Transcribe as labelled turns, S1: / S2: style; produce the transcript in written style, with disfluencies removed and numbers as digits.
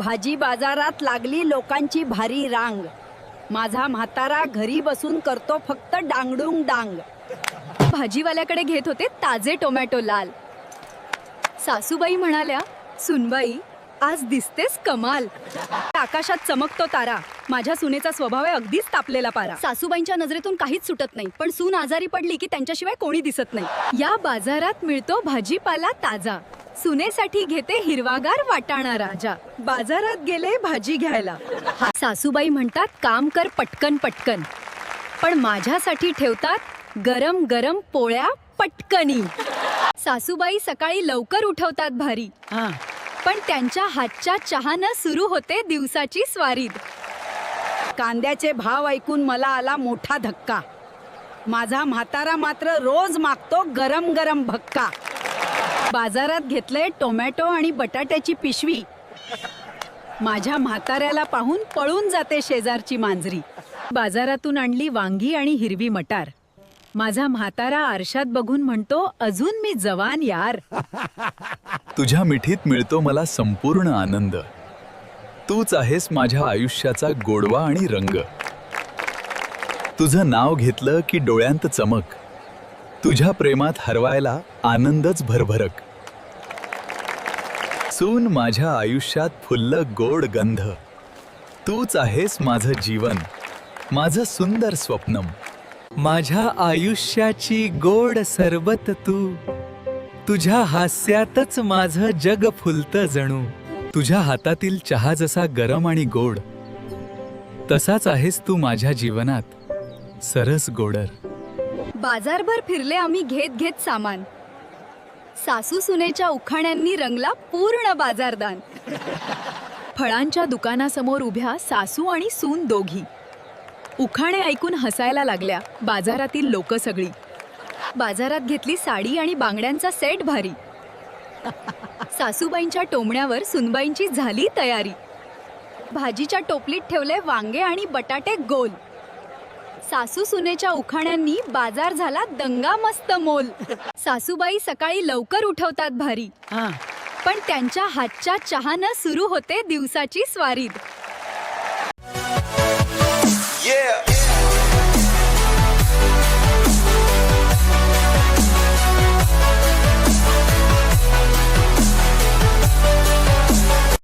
S1: भाजी बाजारात लागली लोकांची भारी रांग. माझा म्हातारा घरी बसून करतो फक्त डांगडुंग डांग.
S2: भाजीवाल्याकडे घेत होते ताजे टोमॅटो लाल. सासूबाई म्हणाल्या, सुनबाई आज दिसतेस कमाल. आकाशात चमकतो तारा, माझ्या सुनेचा स्वभाव आहे अगदीच तापलेला पारा. सासूबाईंच्या नजरेतून काहीच सुटत नाही, पण सून आजारी पडली की त्यांच्याशिवाय कोणी दिसत नाही. या बाजारात मिळतो भाजीपाला ताजा, सुनेसाठी घेते हिरवागार वाटाणा राजा.
S1: बाजारात गेले भाजी घ्यायला.
S2: सासूबाई म्हणतात काम कर पटकन पटकन, पण माझ्यासाठी ठेवतात गरम गरम पोळ्या पटकनी. सासूबाई सकाळी लवकर उठवतात भारी, पण त्यांच्या हातच्या चहानं सुरू होते दिवसाची स्वारी.
S1: कांद्याचे भाव ऐकून मला आला मोठा धक्का. माझा म्हातारा मात्र रोज मागतो गरम गरम भक्का. बाजारात घेतले टोमॅटो आणि बटाट्याची पिशवी. माझ्या म्हाताऱ्याला पाहून पळून जाते शेजारची मांजरी. बाजारातून आणली वांगी आणि हिरवी मटार. माझा म्हातारा आरशात बघून म्हणतो, अजून मी जवान यार.
S3: तुझ्या मिठीत मिळतो मला संपूर्ण आनंद. तूच आहेस माझ्या आयुष्याचा गोडवा आणि रंग. तुझं नाव घेतलं की डोळ्यांत चमक. तुझ्या प्रेमात हरवायला आनंदच भरभरक. सून माझ्या आयुष्यात फुललं गोड गंध. तूच आहेस माझं जीवन, माझं सुंदर स्वप्नम. माझ्या आयुष्याची गोड सरबत तू. तुझ्या हास्यातच माझं जग फुलतं जणू. तुझ्या हातातील चहा जसा गरम आणि गोड, तसाच आहेस तू माझ्या जीवनात सरस गोडर.
S2: बाजारभर फिरले आम्ही घेत घेत सामान. सासू सुनेच्या उखाण्यांनी रंगला पूर्ण बाजारदान. फळांच्या दुकानासमोर उभ्या सासू आणि सून दोघी. उखाणे ऐकून हसायला लागल्या बाजारातील लोक सगळी. बाजारात घेतली साडी आणि बांगड्यांचा सेट भारी. सासूबाईंच्या टोमण्यावर सुनबाईंची झाली तयारी. भाजीच्या टोपलीत ठेवले वांगे आणि बटाटे गोल. सासू सुनेच्या उखाण्यांनी बाजार झाला दंगा मस्त मोल. सासूबाई सकाळी लवकर उठवतात भारी, पण त्यांच्या हातच्या चहानं सुरू होते दिवसाची स्वारी.